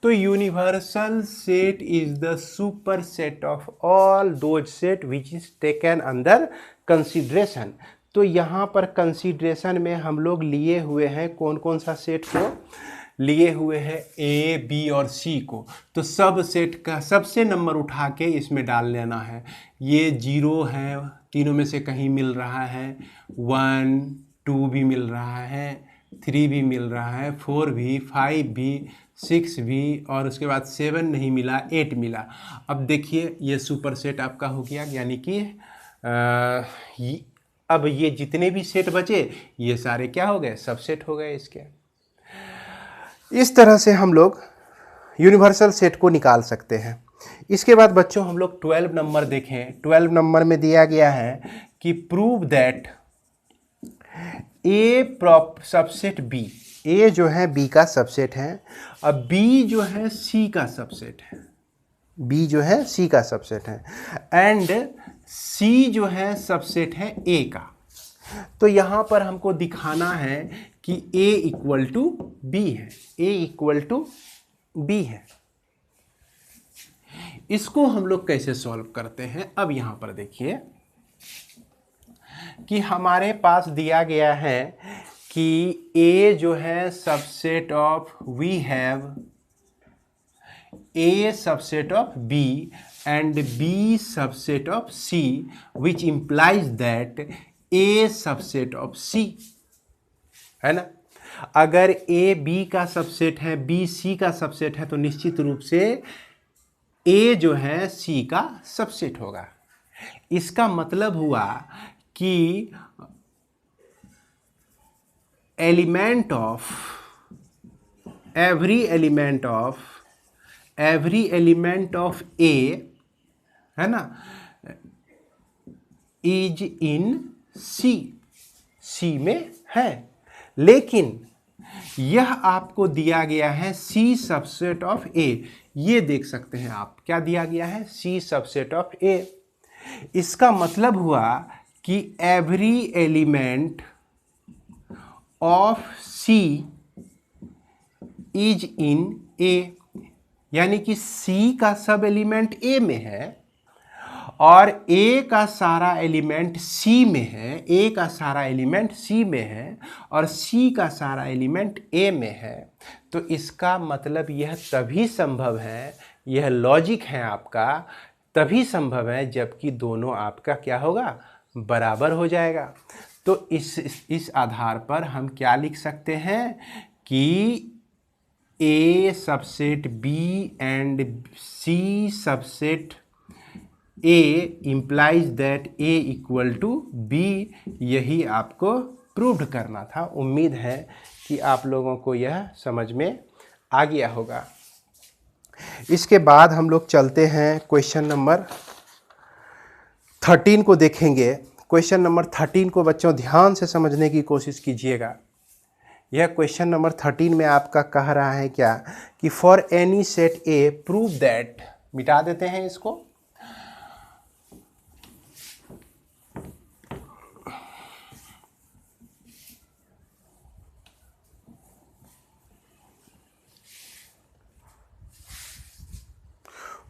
तो universal set is the super set of all those set which is taken under consideration. तो यहाँ पर कंसीडरेशन में हम लोग लिए हुए हैं कौन कौन सा सेट को, लिए हुए हैं ए, बी और सी को। तो सब सेट का सबसे नंबर उठा के इसमें डाल लेना है। ये 0 है, तीनों में से कहीं मिल रहा है, 1, 2 भी मिल रहा है, 3 भी मिल रहा है, 4 भी, 5 भी, 6 भी, और उसके बाद 7 नहीं मिला, 8 मिला। अब देखिए ये सुपर सेट आपका हो गया, यानी कि अब ये जितने भी सेट बचे ये सारे क्या हो गए, सबसेट हो गए इसके। इस तरह से हम लोग यूनिवर्सल सेट को निकाल सकते हैं। इसके बाद बच्चों हम लोग 12 नंबर देखें। 12 नंबर में दिया गया है कि prove that A prop subset B. A जो है बी का सबसेट है, अब बी जो है सी का सबसेट है, बी जो है सी का सबसेट है, एंड सी जो है सबसेट है ए का। तो यहाँ पर हमको दिखाना है कि A इक्वल टू बी है, A इक्वल टू बी है। इसको हम लोग कैसे सॉल्व करते हैं, अब यहाँ पर देखिए कि हमारे पास दिया गया है कि A जो है subset of we have A subset of B and B subset of C which implies that A subset of C है ना। अगर A B का सबसेट है, B C का सबसेट है, तो निश्चित रूप से A जो है C का सबसेट होगा। इसका मतलब हुआ कि element of every element of A है ना इज इन C में है। लेकिन यह आपको दिया गया है C सबसेट ऑफ A। ये देख सकते हैं आप, क्या दिया गया है, C सबसेट ऑफ A। इसका मतलब हुआ कि every element of C is in A, यानी कि C का सब एलिमेंट A में है और A का सारा एलिमेंट C में है, A का सारा एलिमेंट C में है और C का सारा एलिमेंट A में है। तो इसका मतलब यह तभी संभव है, यह लॉजिक है आपका, तभी संभव है जबकि दोनों आपका क्या होगा, बराबर हो जाएगा। तो इस आधार पर हम क्या लिख सकते हैं कि A subset B and C subset A implies that A equal to B। यही आपको प्रूव करना था। उम्मीद है कि आप लोगों को यह समझ में आ गया होगा। इसके बाद हम लोग चलते हैं क्वेश्चन नंबर 13 को देखेंगे। क्वेश्चन नंबर 13 को बच्चों ध्यान से समझने की कोशिश कीजिएगा। यह क्वेश्चन नंबर 13 में आपका कह रहा है क्या कि for any set A prove that, मिटा देते हैं इसको,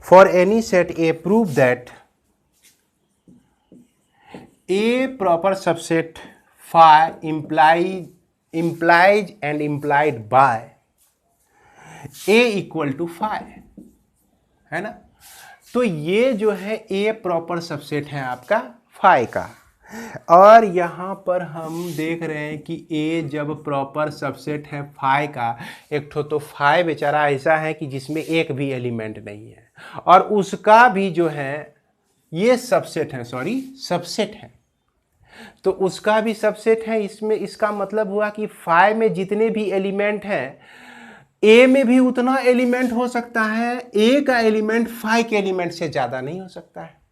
for any set A prove that A proper subset phi implies and implied by A equal to phi, है ना। तो ये जो है A प्रॉपर सबसेट है आपका phi का। और यहाँ पर हम देख रहे हैं कि A जब प्रॉपर सबसेट है फाई का, एक तो फाई बेचारा ऐसा है कि जिसमें एक भी एलिमेंट नहीं है, और उसका भी जो है ये सबसेट है, सॉरी सबसेट है, तो उसका भी सबसेट है। इसमें इसका मतलब हुआ कि फाई में जितने भी एलिमेंट हैं ए में भी उतना एलिमेंट हो सकता है, ए का एलिमेंट फाई के एलिमेंट से ज़्यादा नहीं हो सकता है।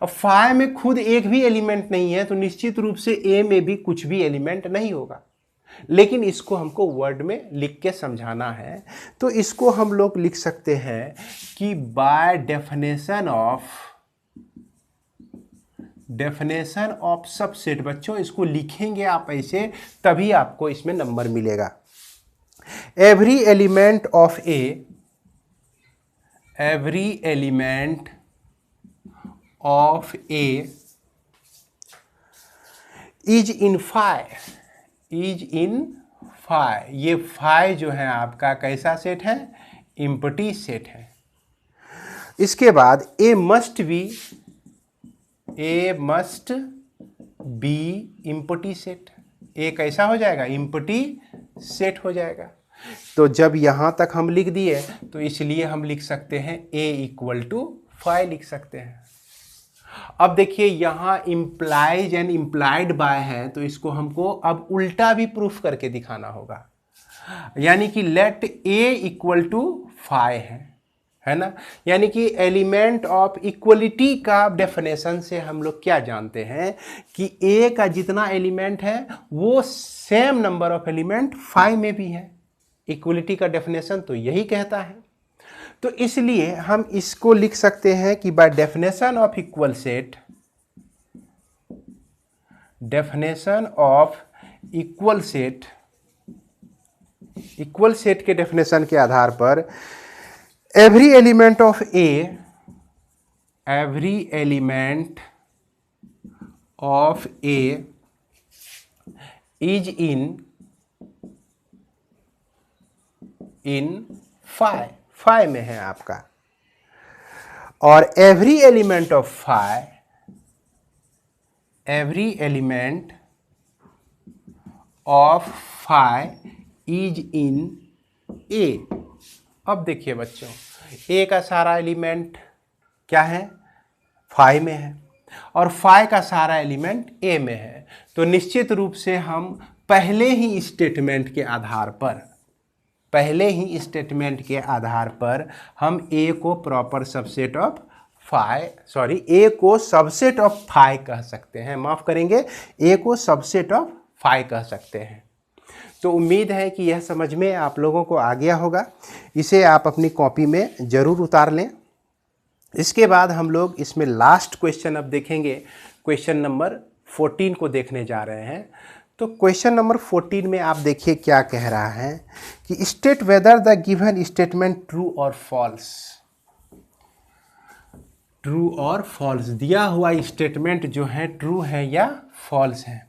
अब फाई में खुद एक भी एलिमेंट नहीं है तो निश्चित रूप से ए में भी कुछ भी एलिमेंट नहीं होगा, लेकिन इसको हमको वर्ड में लिख के समझाना है। तो इसको हम लोग लिख सकते हैं कि बाय डेफिनेशन ऑफ सबसेट। बच्चों इसको लिखेंगे आप ऐसे, तभी आपको इसमें नंबर मिलेगा। Every element of A, every element of A is in phi, is in phi. ये फाई जो है आपका कैसा सेट है? एम्प्टी सेट है। इसके बाद ए मस्ट बी एम्प्टी सेट। ए कैसा हो जाएगा? एम्प्टी सेट हो जाएगा। तो जब यहां तक हम लिख दिए तो इसलिए हम लिख सकते हैं ए इक्वल टू फाई लिख सकते हैं। अब देखिए यहां इम्प्लाइज एंड इम्प्लाइड बाय है, तो इसको हमको अब उल्टा भी प्रूफ करके दिखाना होगा, यानी कि let A equal to phi है ना। यानी कि एलिमेंट ऑफ इक्वलिटी का डेफिनेशन से हम लोग क्या जानते हैं कि ए का जितना एलिमेंट है वो same number of element phi में भी है। इक्वलिटी का डेफिनेशन तो यही कहता है। तो इसलिए हम इसको लिख सकते हैं कि by definition of equal set, definition of equal set, equal set के डेफिनेशन के आधार पर every element of A, every element of A is in phi, phi में है आपका, और every element of phi, every element of phi is in A. अब देखिए बच्चों, ए का सारा एलिमेंट क्या है? फाई में है, और फाई का सारा एलिमेंट ए में है। तो निश्चित रूप से हम पहले ही स्टेटमेंट के आधार पर हम ए को proper subset of phi, sorry A को सबसेट ऑफ फाई कह सकते हैं, माफ करेंगे, ए को सबसेट ऑफ फाई कह सकते हैं। तो उम्मीद है कि यह समझ में आप लोगों को आ गया होगा। इसे आप अपनी कॉपी में ज़रूर उतार लें। इसके बाद हम लोग इसमें लास्ट क्वेश्चन अब देखेंगे, क्वेश्चन नंबर 14 को देखने जा रहे हैं। तो क्वेश्चन नंबर 14 में आप देखिए क्या कह रहा है कि state whether the given statement true और फॉल्स। ट्रू और फॉल्स, दिया हुआ स्टेटमेंट जो है ट्रू है या फॉल्स है।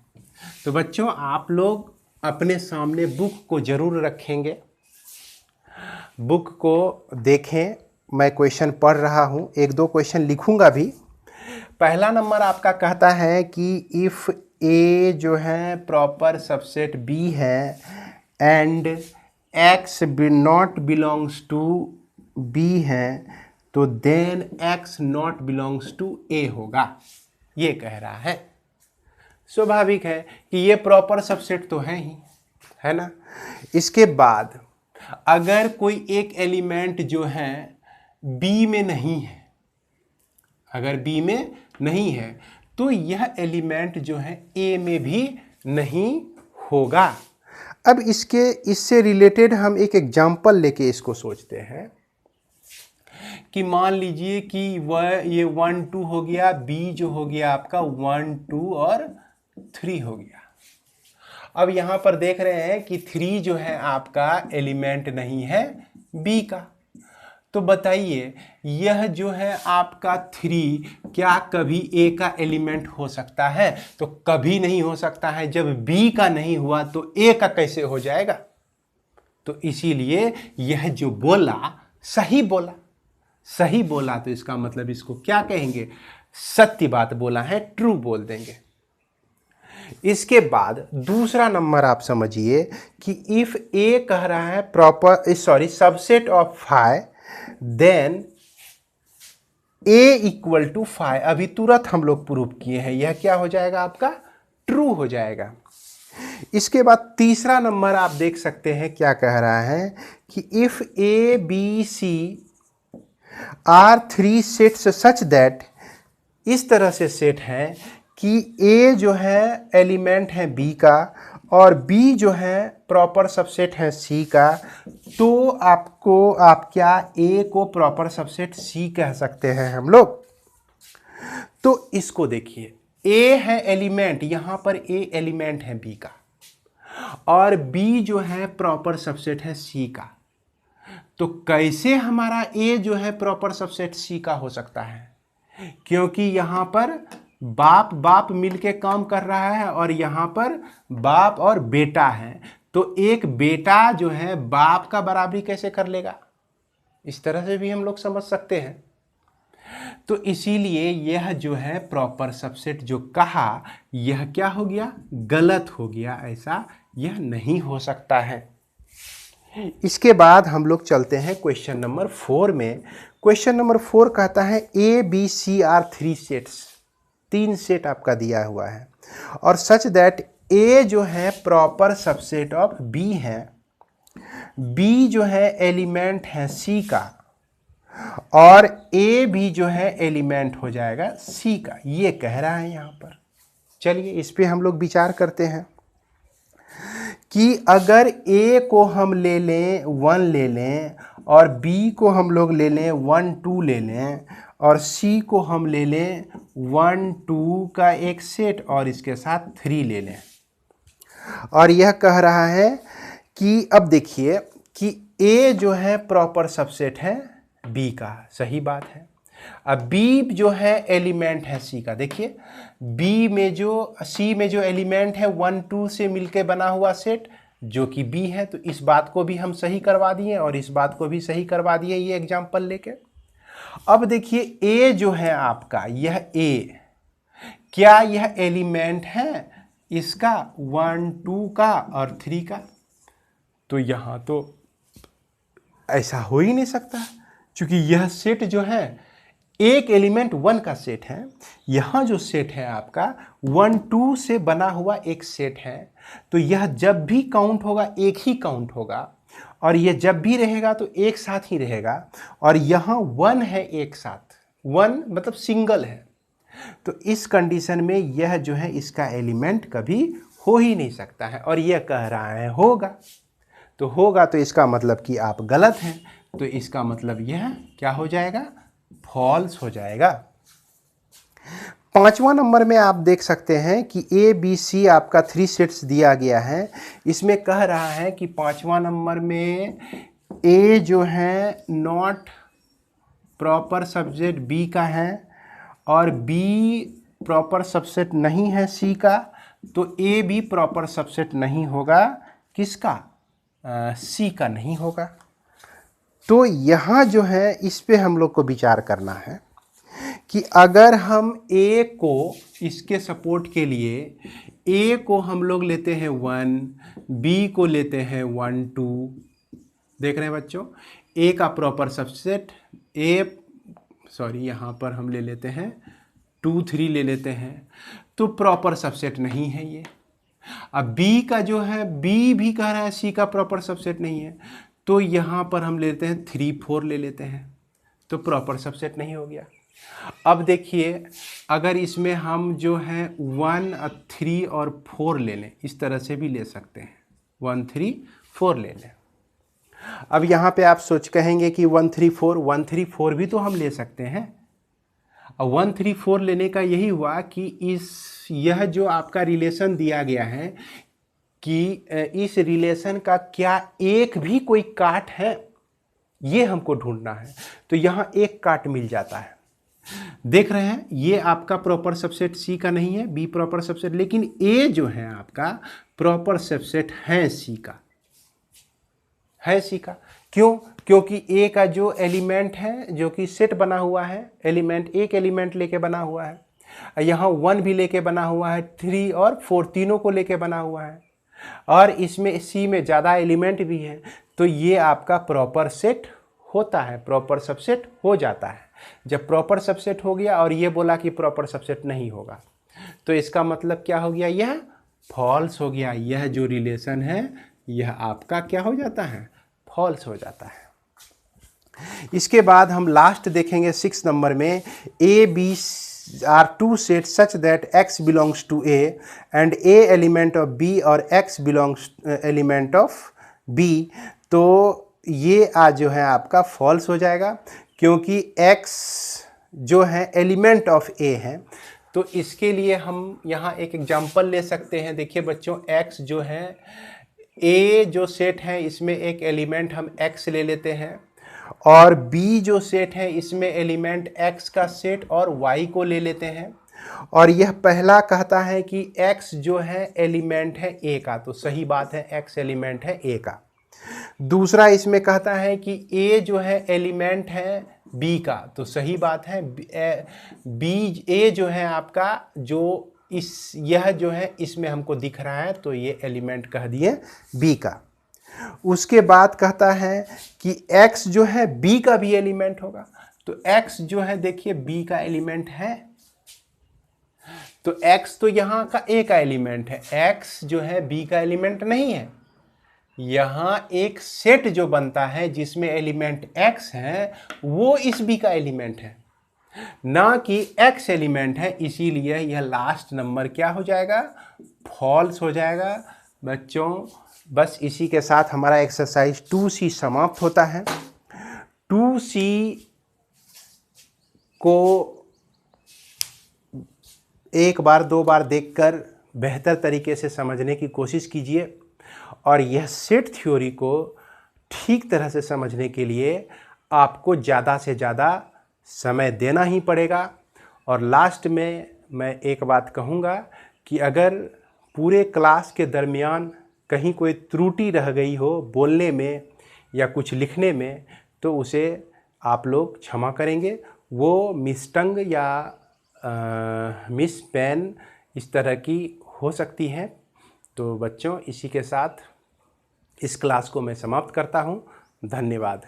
तो बच्चों आप लोग अपने सामने बुक को जरूर रखेंगे, बुक को देखें। मैं क्वेश्चन पढ़ रहा हूँ, एक दो क्वेश्चन लिखूंगा भी। पहला नंबर आपका कहता है कि इफ़ ए जो है प्रॉपर सबसेट बी है and X not belongs to B है, तो then X not belongs to A होगा, ये कह रहा है। स्वाभाविक है कि ये प्रॉपर सबसेट तो है ही, है ना। इसके बाद अगर कोई एक एलिमेंट जो है बी में नहीं है, अगर बी में नहीं है तो यह एलिमेंट जो है ए में भी नहीं होगा। अब इससे रिलेटेड हम एक एग्जाम्पल लेके इसको सोचते हैं कि मान लीजिए कि ये 1 2 हो गया, बी जो हो गया आपका 1 2 और 3 हो गया। अब यहाँ पर देख रहे हैं कि 3 जो है आपका एलिमेंट नहीं है बी का। तो बताइए यह जो है आपका 3 क्या कभी ए का एलिमेंट हो सकता है? तो कभी नहीं हो सकता है। जब बी का नहीं हुआ तो ए का कैसे हो जाएगा? तो इसीलिए यह जो बोला सही बोला, सही बोला तो इसका मतलब इसको क्या कहेंगे? सत्य बात बोला है, ट्रू बोल देंगे। इसके बाद दूसरा नंबर आप समझिए कि इफ ए कह रहा है proper subset of five, then A equal to 5। अभी तुरंत हम लोग प्रूव किए हैं, यह क्या हो जाएगा आपका, ट्रू हो जाएगा। इसके बाद तीसरा नंबर आप देख सकते हैं क्या कह रहा है कि if A B C are 3 sets such that, इस तरह से सेट है कि ए जो है एलिमेंट है बी का और बी जो है प्रॉपर सबसेट है सी का, तो आप क्या ए को प्रॉपर सबसेट सी कह सकते हैं हम लोग। तो इसको देखिए, ए है एलिमेंट, यहां पर ए एलिमेंट है बी का और बी जो है प्रॉपर सबसेट है सी का। तो कैसे हमारा ए जो है प्रॉपर सबसेट सी का हो सकता है, क्योंकि यहां पर बाप बाप मिलके काम कर रहा है और यहां पर बाप और बेटा है, तो एक बेटा जो है बाप का बराबरी कैसे कर लेगा, इस तरह से भी हम लोग समझ सकते हैं। तो इसीलिए यह जो है प्रॉपर सबसेट जो कहा, यह क्या हो गया, गलत हो गया, ऐसा यह नहीं हो सकता है। इसके बाद हम लोग चलते हैं क्वेश्चन नंबर 4 में। क्वेश्चन नंबर 4 कहता है A B C are 3 sets, 3 set आपका दिया हुआ है और सच दैट ए जो है प्रॉपर सबसेट ऑफ बी है, बी जो है एलिमेंट है सी का और ए भी जो है एलिमेंट हो जाएगा सी का, ये कह रहा है यहाँ पर। चलिए इस पे हम लोग विचार करते हैं कि अगर ए को हम ले लें 1 ले लें और बी को हम लोग ले लें 1 2 ले लें और सी को हम ले लें 1 2 का एक सेट और इसके साथ 3 ले लें, और यह कह रहा है कि अब देखिए कि ए जो है प्रॉपर सबसेट है बी का, सही बात है। अब बी जो है एलिमेंट है सी का, देखिए बी में जो सी में जो एलिमेंट है 1 2 से मिलके बना हुआ सेट जो कि बी है, तो इस बात को भी हम सही करवा दिए और इस बात को भी सही करवा दिए ये एग्जांपल लेके। अब देखिए ए जो है आपका, यह ए क्या यह एलिमेंट है इसका 1 2 का और 3 का, तो यहां तो ऐसा हो ही नहीं सकता, क्योंकि यह सेट जो है एक एलिमेंट 1 का सेट है, यहाँ जो सेट है आपका 1 2 से बना हुआ एक सेट है, तो यह जब भी काउंट होगा एक ही काउंट होगा और यह जब भी रहेगा तो एक साथ ही रहेगा, और यहाँ 1 है एक साथ, 1 मतलब सिंगल है, तो इस कंडीशन में यह जो है इसका एलिमेंट कभी हो ही नहीं सकता है, और यह कह रहा है होगा, तो होगा तो इसका मतलब कि आप गलत हैं, तो इसका मतलब यह क्या हो जाएगा, फॉल्स हो जाएगा। 5वां नंबर में आप देख सकते हैं कि ए बी सी आपका 3 सेट्स दिया गया है। इसमें कह रहा है कि 5वां नंबर में ए जो है नॉट प्रॉपर सबसेट बी का है और बी प्रॉपर सबसेट नहीं है सी का, तो ए भी प्रॉपर सबसेट नहीं होगा, किसका, सी का नहीं होगा। तो यहाँ जो है इस पे हम लोग को विचार करना है कि अगर हम ए को इसके सपोर्ट के लिए ए को हम लोग लेते हैं 1, बी को लेते हैं 1 2, देख रहे हैं बच्चों, ए का प्रॉपर सबसेट यहाँ पर हम ले लेते हैं 2 3 ले लेते हैं, तो प्रॉपर सबसेट नहीं है ये। अब बी का जो है, बी भी कह रहा है सी का प्रॉपर सबसेट नहीं है, तो यहाँ पर हम लेते हैं 3 4 ले लेते हैं, तो प्रॉपर सबसेट नहीं हो गया। अब देखिए अगर इसमें हम जो है 1 3 और 4 ले लें, इस तरह से भी ले सकते हैं, 1 3 4 ले लें। अब यहाँ पे आप सोच कहेंगे कि 1 3 4 भी तो हम ले सकते हैं। अब 1 3 4 लेने का यही हुआ कि यह जो आपका रिलेशन दिया गया है कि इस रिलेशन का क्या एक भी कोई काट है, ये हमको ढूंढना है। तो यहाँ एक काट मिल जाता है, देख रहे हैं ये आपका प्रॉपर सबसेट सी का नहीं है, बी प्रॉपर सबसेट, लेकिन ए जो है आपका प्रॉपर सबसेट है सी का, है सी का। क्यों? क्योंकि ए का जो एलिमेंट है, जो कि सेट बना हुआ है, एलिमेंट एक एलिमेंट लेके बना हुआ है, यहाँ 1 भी लेके बना हुआ है, 3 और 4 तीनों को लेके बना हुआ है, और इसमें सी में ज़्यादा एलिमेंट भी है, तो ये आपका प्रॉपर सेट होता है, प्रॉपर सबसेट हो जाता है। जब प्रॉपर सबसेट हो गया और ये बोला कि प्रॉपर सबसेट नहीं होगा, तो इसका मतलब क्या हो गया, यह फॉल्स हो गया। यह जो रिलेशन है यह आपका क्या हो जाता है, फॉल्स हो जाता है। इसके बाद हम लास्ट देखेंगे 6 नंबर में, A B are two set such that x belongs to a and a element of b और x belongs element of b। तो ये आज जो है आपका फॉल्स हो जाएगा, क्योंकि x जो है एलिमेंट ऑफ a है। तो इसके लिए हम यहाँ एक एग्जांपल ले सकते हैं। देखिए बच्चों, x जो है a जो सेट है इसमें एक एलिमेंट हम x ले लेते हैं, और b जो सेट है इसमें एलिमेंट x का सेट और y को ले लेते हैं। और यह पहला कहता है कि x जो है एलिमेंट है a का, तो सही बात है, x एलिमेंट है a का। दूसरा इसमें कहता है कि a जो है एलिमेंट है b का, तो सही बात है, a जो है आपका जो यह जो है इसमें हमको दिख रहा है, तो ये एलिमेंट कह दिए b का। उसके बाद कहता है कि x जो है b का भी एलिमेंट होगा, तो x जो है देखिए b का एलिमेंट है, तो x तो यहाँ का a का एलिमेंट है, x जो है b का एलिमेंट नहीं है। यहाँ एक सेट जो बनता है जिसमें एलिमेंट x है वो इस b का एलिमेंट है, ना कि x एलिमेंट है, इसीलिए यह लास्ट नंबर क्या हो जाएगा, फॉल्स हो जाएगा। बच्चों बस इसी के साथ हमारा एक्सरसाइज 2C समाप्त होता है। 2C को एक बार दो बार देखकर बेहतर तरीके से समझने की कोशिश कीजिए, और यह सेट थ्योरी को ठीक तरह से समझने के लिए आपको ज़्यादा से ज़्यादा समय देना ही पड़ेगा। और लास्ट में मैं एक बात कहूँगा कि अगर पूरे क्लास के दरमियान कहीं कोई त्रुटि रह गई हो बोलने में या कुछ लिखने में, तो उसे आप लोग क्षमा करेंगे। वो मिसटंग या मिस पेन इस तरह की हो सकती हैं। तो बच्चों इसी के साथ इस क्लास को मैं समाप्त करता हूँ। धन्यवाद।